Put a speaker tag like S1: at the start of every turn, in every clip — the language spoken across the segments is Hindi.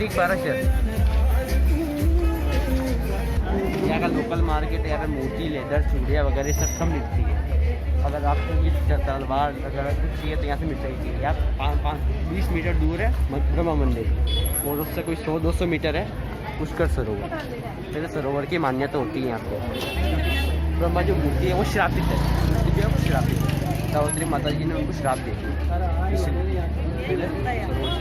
S1: ठीक 1200। यहाँ का लोकल मार्केट है, यहाँ पे मोती, लेदर, चूड़ियाँ वगैरह सब मिलती है। अगर आपको ये तलवार वगैरह कुछ चाहिए तो यहाँ से मिल सकती है। यहाँ 20 मीटर दूर है ब्रह्मा मंदिर, और उससे कोई 100-200 मीटर है पुष्कर सरोवर। जैसे सरोवर की मान्यता होती है यहाँ पे। ब्रह्मा जो मूर्ति है वो श्रापित है, वो श्रापित है। सावित्री माता जी ने उनको श्राप दी, इसलिए सरोवर से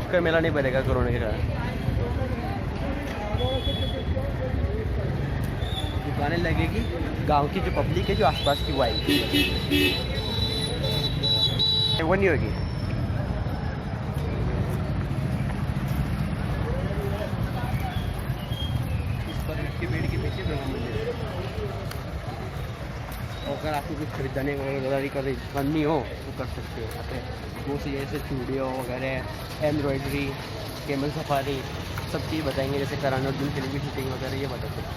S1: का मेला नहीं बनेगा कोरोना के कारण। दुकानें लगेगी, गांव की जो पब्लिक है जो आसपास की वो आएगी, वो नहीं होगी। इस पर के पेड़ के पीछे ब्रह्मा मंदिर। अगर आपको कुछ खरीदने करनी हो तो कर सकते हो। यहाँ पे बहुत सी जैसे चूड़ियों वगैरह, एम्ब्रॉयडरी, कैमल सफारी, सब चीज़ बताएंगे। जैसे कराना दिन फिल्म की शूटिंग वगैरह ये बताते हैं।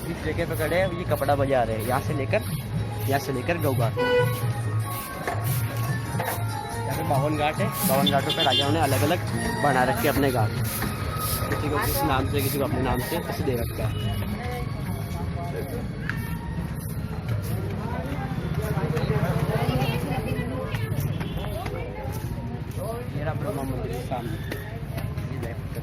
S1: इस जगह पे खड़े हैं, ये कपड़ा बाजार है। यहाँ से लेकर गौघाट, यहाँ पे 52 घाट है। 52 घाटों पे राजाओं ने अलग अलग बना रखे अपने घाट, किसी को किस नाम से, किसी को अपने नाम से ऐसे दे रखा है। मेरा ब्रह्मा मंदिर के सामने ये देख कर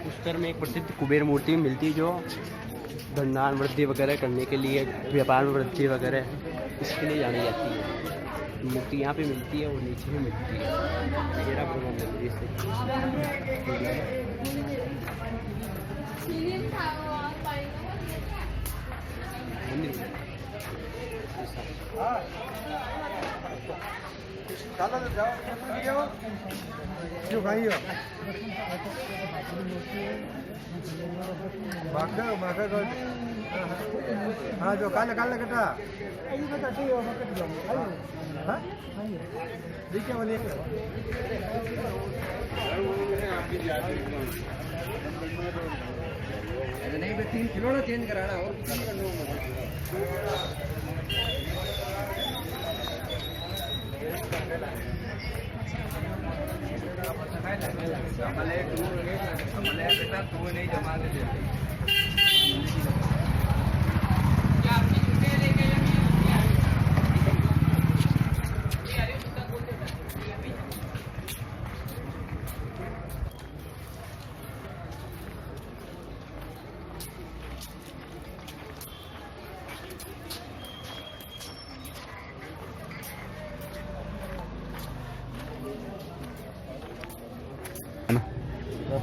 S1: पुष्कर में एक प्रसिद्ध कुबेर मूर्ति मिलती है, जो धनदान वृद्धि वगैरह करने के लिए, व्यापार में वृद्धि वगैरह इसके लिए जानी जाती है। मूर्ति यहाँ पे मिलती है और नीचे में मिलती है। मेरा ब्रह्मा मंदिर से
S2: क्यों खाई हो? हाँ जो काले काले कटा देखिए वाली नहीं, 3 किलो ना चेंज कराना और नहीं जमा देते।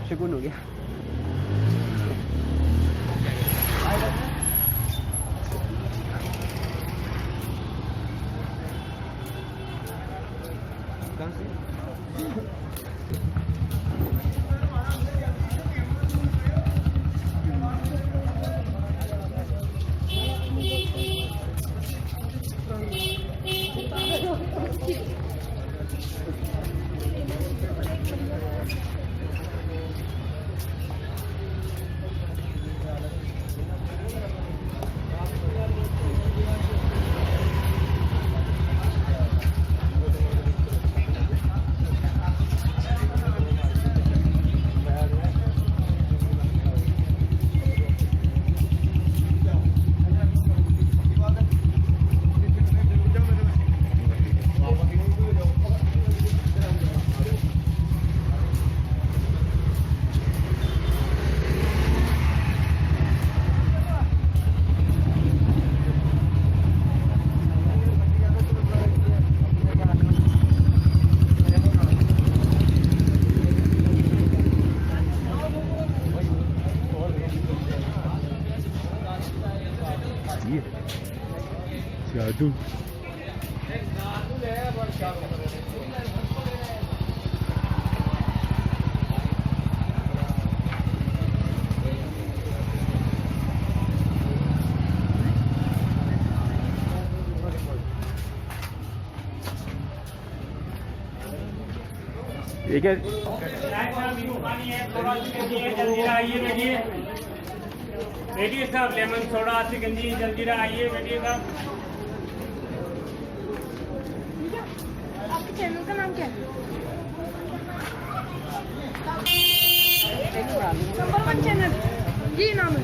S1: शगुन हो गया। कहाँ से? बुद्धू। ये क्या
S3: बैठिए साहब, लेमन सोडा सिकंजी जलजीरा, आइए बैठिए साहब।
S4: आपके चैनल का नाम क्या है? नंबर 1 चैनल जी नाम है।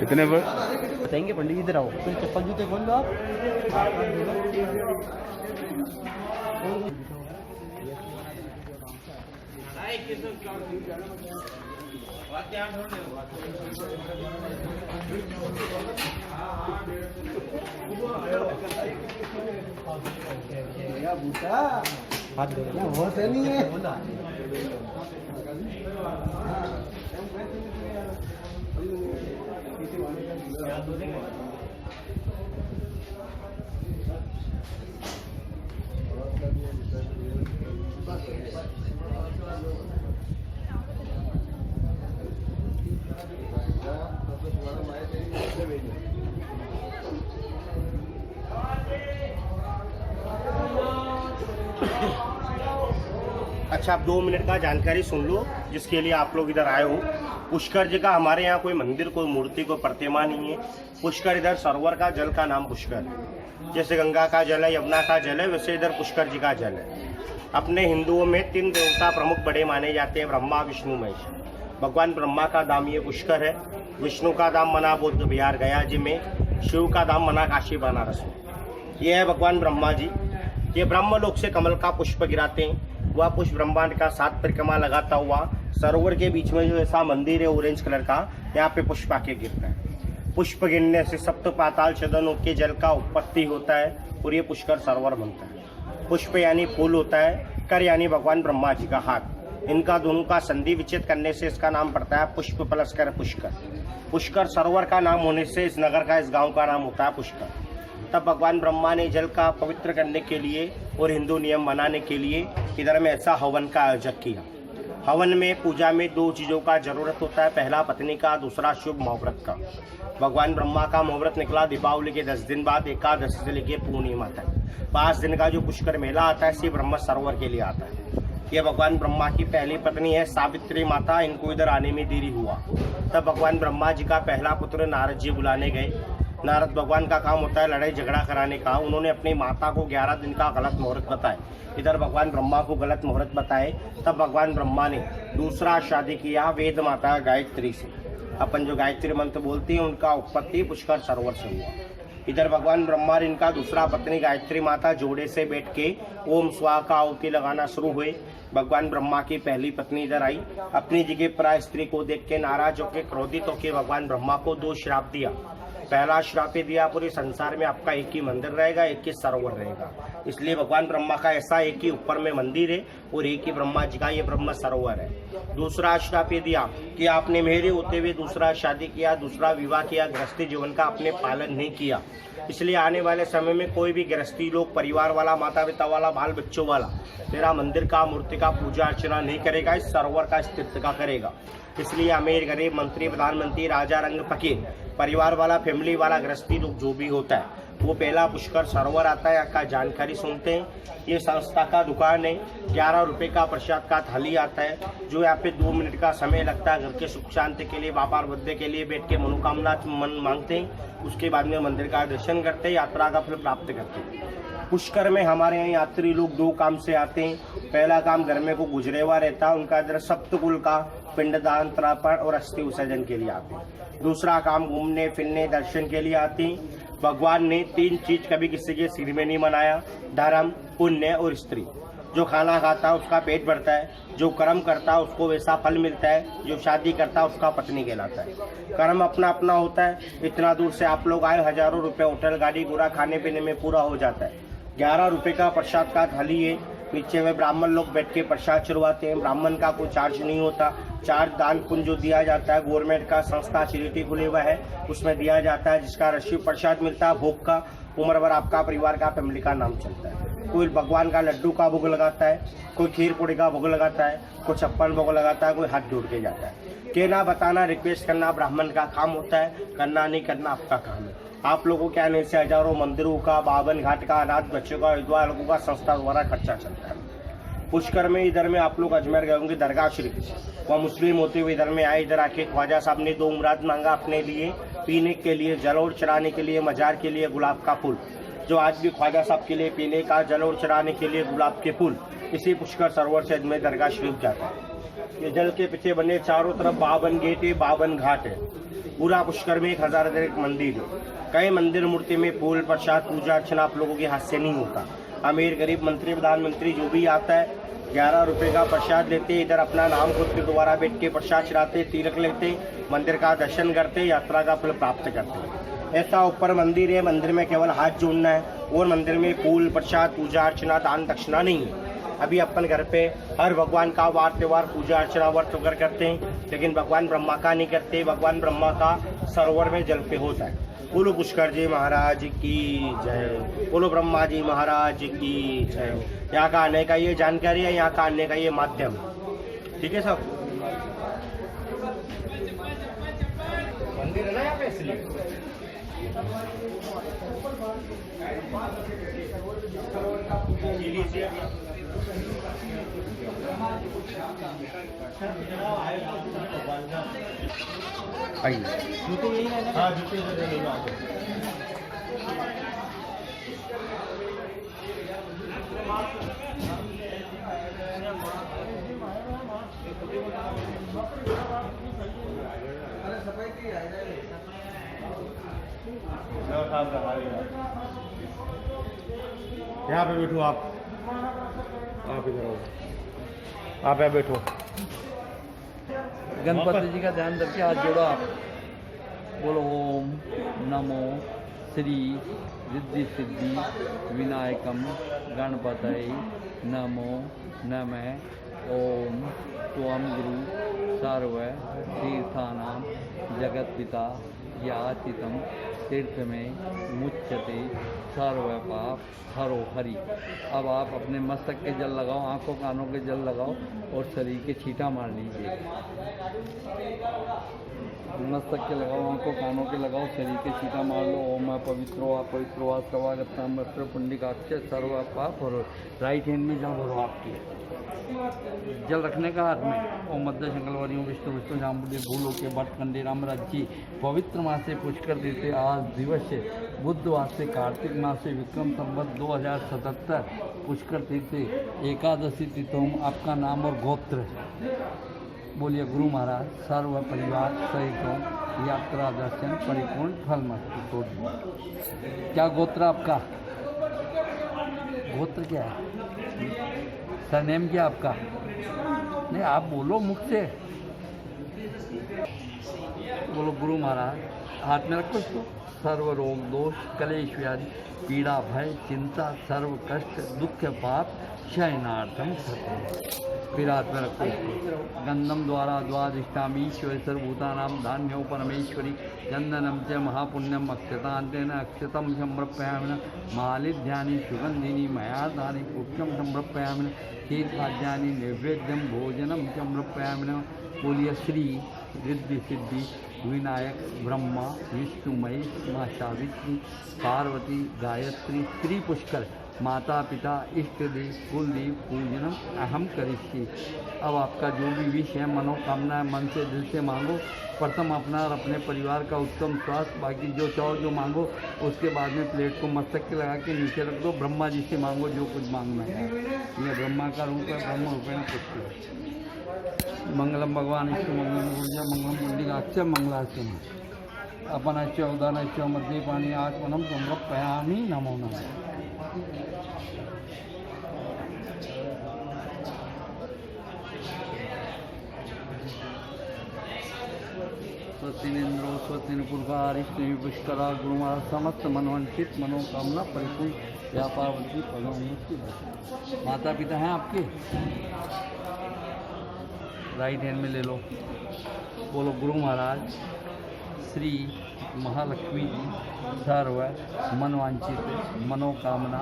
S1: कितने बताएंगे पंडित जी? इधर आओ, फिर चप्पल जूते खोल दो आप। हाथ दो,
S2: वो से नहीं है।
S5: अच्छा, आप 2 मिनट का जानकारी सुन लो जिसके लिए आप लोग इधर आए हो। पुष्कर जी का हमारे यहाँ कोई मंदिर, कोई मूर्ति, कोई प्रतिमा नहीं है। पुष्कर इधर सरोवर का जल का नाम पुष्कर है। जैसे गंगा का जल है, यमुना का जल है, वैसे इधर पुष्कर जी का जल है। अपने हिंदुओं में 3 देवता प्रमुख बड़े माने जाते हैं, ब्रह्मा विष्णु महेश। भगवान ब्रह्मा का धाम ये पुष्कर है, विष्णु का धाम मना बौद्ध विहार गया जी में, शिव का धाम मना काशी बनारस में। ये है भगवान ब्रह्मा जी। ये ब्रह्मलोक से कमल का पुष्प गिराते हैं। वह पुष्प ब्रह्मांड का 7 परिक्रमा लगाता हुआ सरोवर के बीच में जो ऐसा मंदिर है ऑरेंज कलर का, यहाँ पे पुष्प आके गिरता है। पुष्प गिरने से सप्त पाताल छदनों के जल का उत्पत्ति होता है और ये पुष्कर सरोवर बनता है। पुष्प यानी फूल होता है, कर यानी भगवान ब्रह्मा जी का हाथ। इनका दोनों का संधि विच्छेद करने से इसका नाम पड़ता है पुष्प प्लस कर पुष्कर। पुष्कर सरोवर का नाम होने से इस नगर का, इस गाँव का नाम होता है पुष्कर। तब भगवान ब्रह्मा ने जल का पवित्र करने के लिए और हिंदू नियम मनाने के लिए इधर में ऐसा हवन का आयोजन किया। हवन में, पूजा में 2 चीज़ों का जरूरत होता है। पहला पत्नी का, दूसरा शुभ मुहूर्त का। भगवान ब्रह्मा का मुहूर्त निकला दीपावली के 10 दिन बाद, एकादशी से लेकर पूर्णिमा तक। 5 दिन का जो पुष्कर मेला आता है, सिर्फ ब्रह्म सरोवर के लिए आता है। ये भगवान ब्रह्मा की पहली पत्नी है सावित्री माता। इनको इधर आने में देरी हुआ। तब भगवान ब्रह्मा जी का पहला पुत्र नारद जी बुलाने गए। नारद भगवान का काम होता है लड़ाई झगड़ा कराने का। उन्होंने अपनी माता को 11 दिन का गलत मुहूर्त बताए। इधर भगवान ब्रह्मा को गलत मुहूर्त बताए। तब भगवान ब्रह्मा ने दूसरा शादी किया वेद माता गायत्री से। अपन जो गायत्री मंत्र बोलते हैं उनका उत्पत्ति पुष्कर सरोवर से हुआ। इधर भगवान ब्रह्मा ने इनका दूसरा पत्नी गायत्री माता जोड़े से बैठ के ओम स्वाहा का आहुति लगाना शुरू हुए। भगवान ब्रह्मा की पहली पत्नी इधर आई। अपनी जगह पर स्त्री को देख के नाराज होकर, क्रोधित होकर भगवान ब्रह्मा को 2 श्राप दिया। पहला श्राप दिया, पूरे संसार में आपका एक ही मंदिर रहेगा, एक ही सरोवर रहेगा। इसलिए भगवान ब्रह्मा का ऐसा एक ही ऊपर में मंदिर है और एक ही ब्रह्मा जी का ये ब्रह्म सरोवर है। दूसरा श्राप दिया कि आपने मेरे होते हुए दूसरा शादी किया, दूसरा विवाह किया, गृहस्थी जीवन का आपने पालन नहीं किया। इसलिए आने वाले समय में कोई भी गृहस्थी लोग, परिवार वाला, माता पिता वाला, बाल बच्चों वाला मेरा मंदिर का, मूर्ति का पूजा अर्चना नहीं करेगा, इस सरोवर का अस्तित्व का करेगा। इसलिए अमीर, गरीब, मंत्री, प्रधानमंत्री, राजा, रंग, फकीर, परिवार वाला, फैमिली वाला, गृहस्थी लोग जो भी होता है वो पहला पुष्कर सरोवर आता है, आपका जानकारी सुनते हैं। ये संस्था का दुकान है, 11 रुपये का प्रसाद का थाली आता है, जो यहाँ पे 2 मिनट का समय लगता है। घर के सुख शांति के लिए, व्यापार वृद्धि के लिए बैठ के मनोकामना मांगते हैं। उसके बाद में मंदिर का दर्शन करते हैं, यात्रा का फल प्राप्त करते हैं। पुष्कर में हमारे यहाँ यात्री लोग 2 काम से आते हैं। पहला काम घर में को गुजरेवा रहता है, उनका इधर सप्तकुल का पिंडदान, तर्पण और अस्थि विसर्जन के लिए आते हैं। दूसरा काम घूमने फिरने दर्शन के लिए आते हैं। भगवान ने 3 चीज कभी किसी के सिर में नहीं मनाया, धर्म, पुण्य और स्त्री। जो खाना खाता है उसका पेट भरता है, जो कर्म करता है उसको वैसा फल मिलता है, जो शादी करता है उसका पत्नी कहलाता है। कर्म अपना अपना होता है। इतना दूर से आप लोग आए, हजारों रुपए होटल गाड़ी घोड़ा खाने पीने में पूरा हो जाता है। 11 रुपये का प्रसाद का थाली है। नीचे में ब्राह्मण लोग बैठ के प्रसाद चढ़वाते हैं। ब्राह्मण का कोई चार्ज नहीं होता। 4 दान पुण्य जो दिया जाता है, गवर्नमेंट का संस्था चैरिटी खुले हुआ है, उसमें दिया जाता है, जिसका रशीद प्रसाद मिलता है। भोग का उम्र भर आपका परिवार का फैमिली का नाम चलता है। कोई भगवान का लड्डू का भोग लगाता है, कोई खीर पूड़ी का भोग लगाता है, कोई 56 भोग लगाता है, कोई हाथ जोड़ के जाता है। कहना बताना रिक्वेस्ट करना ब्राह्मण का काम होता है, करना नहीं करना आपका काम है। आप लोगों के आने से हजारों मंदिरों का, 52 घाट का, अनाथ बच्चों का, विधवा लोगों का संस्था द्वारा खर्चा चलता है। पुष्कर में इधर में आप लोग अजमेर गए होंगे, दरगाह शरीफ, वह मुस्लिम होते हुए इधर में आए। इधर आके ख्वाजा साहब ने 2 मुराद मांगा अपने लिए, पीने के लिए जल और चढ़ाने के लिए, मजार के लिए गुलाब का फूल। जो आज भी ख्वाजा साहब के लिए पीने का, जल और चढ़ाने के लिए गुलाब के फूल, इसी पुष्कर सरोवर से अजमेर दरगाह शरीफ जाता है। ये जल के पीछे बने चारों तरफ 52 गेट है, 52 घाट है। पूरा पुष्कर में 1001 मंदिर है। कई मंदिर मूर्ति में फूल प्रसाद पूजा अर्चना आप लोगों के हाथ से नहीं होता। अमीर गरीब मंत्री प्रधानमंत्री जो भी आता है 11 रुपये का प्रसाद लेते, इधर अपना नाम खुद के द्वारा बैठ के प्रसाद चढ़ाते, तिलक लेते, मंदिर का दर्शन करते, यात्रा का फल प्राप्त करते। ऐसा ऊपर मंदिर है, मंदिर में केवल हाथ जोड़ना है और मंदिर में फूल प्रसाद पूजा अर्चना दान दक्षिणा नहीं है। अभी अपन घर पे हर भगवान का वार त्योहार पूजा अर्चना व्रत वगैरह करते हैं, लेकिन भगवान ब्रह्मा का नहीं करते। भगवान ब्रह्मा का सरोवर में जल पे होता है। बोलो पुष्कर जी महाराज की जय, बोलो ब्रह्मा जी महाराज की जय। यहाँ का आने का ये जानकारी है, यहाँ का आने का ये माध्यम, ठीक है सब। मंदिर है ना यहाँ पे, इसलिए आइए। हाँ, यहाँ पे बैठो आप इधर आओ, आप यहाँ बैठो।
S6: गणपति जी का ध्यान रखिए, हाथ जोड़ो आप। बोलो ओम नमो श्री रिद्धि सिद्धि विनायकम गणपतये नमो नमः। ओम त्वं गुरु सर्व तीर्थानां जगत्पिता याचितं तीर्थ में मुच्यते सर्व पाप हरो हरि। अब आप अपने मस्तक के जल लगाओ, आंखों कानों के जल लगाओ और शरीर के छींटा मार लीजिए। मस्तक के लगाओ, आंखों कानों के लगाओ, शरीर के छींटा मार लो। ओम पवित्रो अपवित्रो सर्वागताम वस्त्र पुंडिकाक्ष सर्व पाप। और राइट हैंड में जल भरो आपकी, जल रखने का हाथ में। ओम मध्य शंकरवरियों विष्णु विष्णु जाम्बुदे भूलो के भट्ट कंडे रामराज जी। पवित्र मास से पुष्कर देते आज दिवस से बुधवार से कार्तिक मास से विक्रम संवत 2077 पुष्कर तीर्थ एकादशी तिथि। आपका नाम और गोत्र बोलिए। गुरु महाराज सर्व परिवार सहित यात्रा दर्शन परिपूर्ण फल मस्तु। क्या गोत्र आपका? गोत्र क्या है? सरनेम क्या आपका? नहीं, आप बोलो मुख से। बोलो गुरु महाराज। हाथ में रखो इसको। सर्व रोग दोष कलेश व्याधि पीड़ा भय चिंता सर्व कष्ट दुख पाप शयनार्थम सत्य। फिर हाथ में रखो इसको। गंधम द्वारा द्वादिष्टामीश्वरी सर्वभूतानाम धान्यो परमेश्वरी चंदनम च महापुण्यम अक्षतांतेन अक्षतम समर्पयामि। मालिध्यानि सुगंधिनी मयाधानि पुष्पम समर्पयामि। खीर खाद्यानि नैवेद्यम भोजनम समर्पयामि। बोलिए श्री रिद्धि सिद्धि विनायक ब्रह्मा विष्णु महेश माँ सावित्री पार्वती गायत्री श्री पुष्कर माता पिता इष्ट देव कुल देव पूजनम अहम करिष्ये। अब आपका जो भी विष है मनोकामना है मन से दिल से मांगो। प्रथम अपना और अपने परिवार का उत्तम स्वास्थ्य, बाकी जो चाहो जो मांगो। उसके बाद में प्लेट को मस्तक के लगा के नीचे रख दो। ब्रह्मा जी से मांगो जो कुछ मांगना है। यह ब्रह्मा का रूप है, ब्रह्म रूपेण पुष्टि। मंगलम भगवान विष्णु मंगलम ऊर्जा मंगलम पुंडरीकाक्ष मंगलाचरण अपनश्च उदानश्च मध्ये पानी आत्मनम समर्पयामि नमो नमः। स्वस्तिनेन्द्रो स्वस्तिनपुरकारिष्टि पुष्करा गुरुमा समस्त मनोवांछित मनोकामना परिपूर्ण व्यापारवती पदोन्नति। माता पिता हैं आपके? राइट हैंड में ले लो। बोलो गुरु महाराज श्री महालक्ष्मी जी सर्व मनोवांछित मनोकामना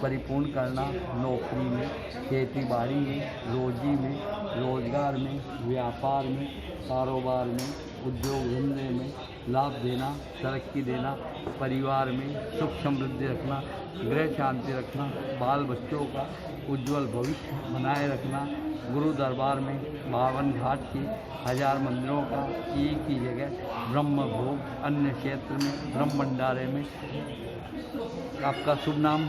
S6: परिपूर्ण करना। नौकरी में, खेती बाड़ी में, रोजी में, रोजगार में, व्यापार में, कारोबार में, उद्योग धंधे में लाभ देना, तरक्की देना, परिवार में सुख समृद्धि रखना, गृह शांति रखना, बाल बच्चों का उज्जवल भविष्य बनाए रखना। गुरु दरबार में 52 घाट के 1000 मंदिरों का एक ही जगह ब्रह्म भोग, अन्य क्षेत्र में ब्रह्म भंडारे में। आपका शुभ नाम?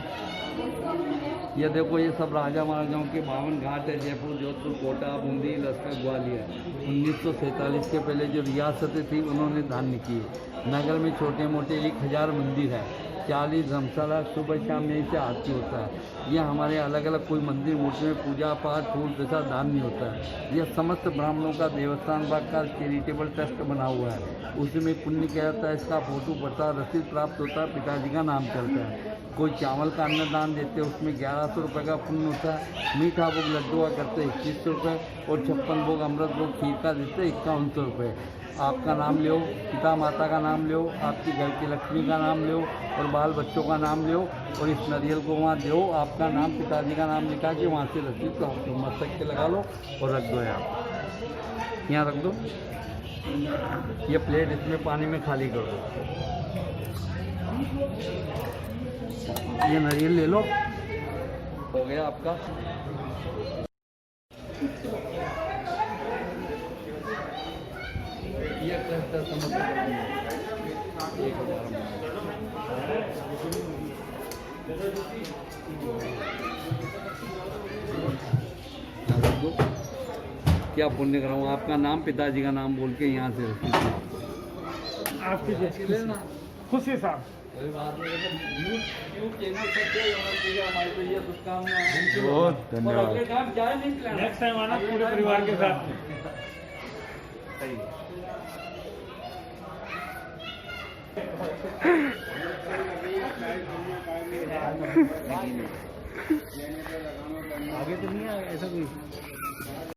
S6: ये देखो ये सब राजा महाराजाओं के 52 घाट है। जयपुर, जोधपुर, कोटा, बूंदी, लश्कर, ग्वालियर। 1947 के पहले जो रियासतें थी उन्होंने धान्य किए। नगर में छोटे मोटे 1000 मंदिर है। 40 धर्मशाला, सुबह शाम यहीं से आरती होता है। यह हमारे अलग अलग कोई मंदिर मूर्ति में पूजा पाठ फूल प्रसाद दान नहीं होता है। यह समस्त ब्राह्मणों का देवस्थान बाग का चैरिटेबल ट्रस्ट बना हुआ है। उसमें पुण्य क्या होता है, इसका फोटो पड़ता है, रसीद प्राप्त होता है, पिताजी का नाम चलता है। कोई चावल का अन्नदान देते हैं उसमें 1100 रुपये का पुण्य होता है। मीठा भोग लड्डू का करते 2100 रुपये और 56 भोग अमृत भोग खीर का देते 5100 रुपये। आपका नाम लो, पिता माता का नाम लो, आपकी घर की लक्ष्मी का नाम लो और बाल बच्चों का नाम लो और इस नारियल को वहाँ दो। आपका नाम, पिताजी का नाम लिखा के वहाँ से रसीद को आप मस्तक के लगा लो और रख दो। यहाँ रख दो। ये प्लेट इसमें पानी में खाली कर दो। ये नारियल ले लो। हो गया आपका। ये क्लस्टर समझ 1000 क्या पुण्य कराऊँ? आपका नाम, पिताजी का नाम बोल के यहाँ से
S3: आपकी लेना खुशी साहब।
S6: बहुत धन्यवाद।
S3: नेक्स्ट टाइम आना पूरे परिवार के साथ।
S2: आगे तो नहीं आएगा ऐसा कोई।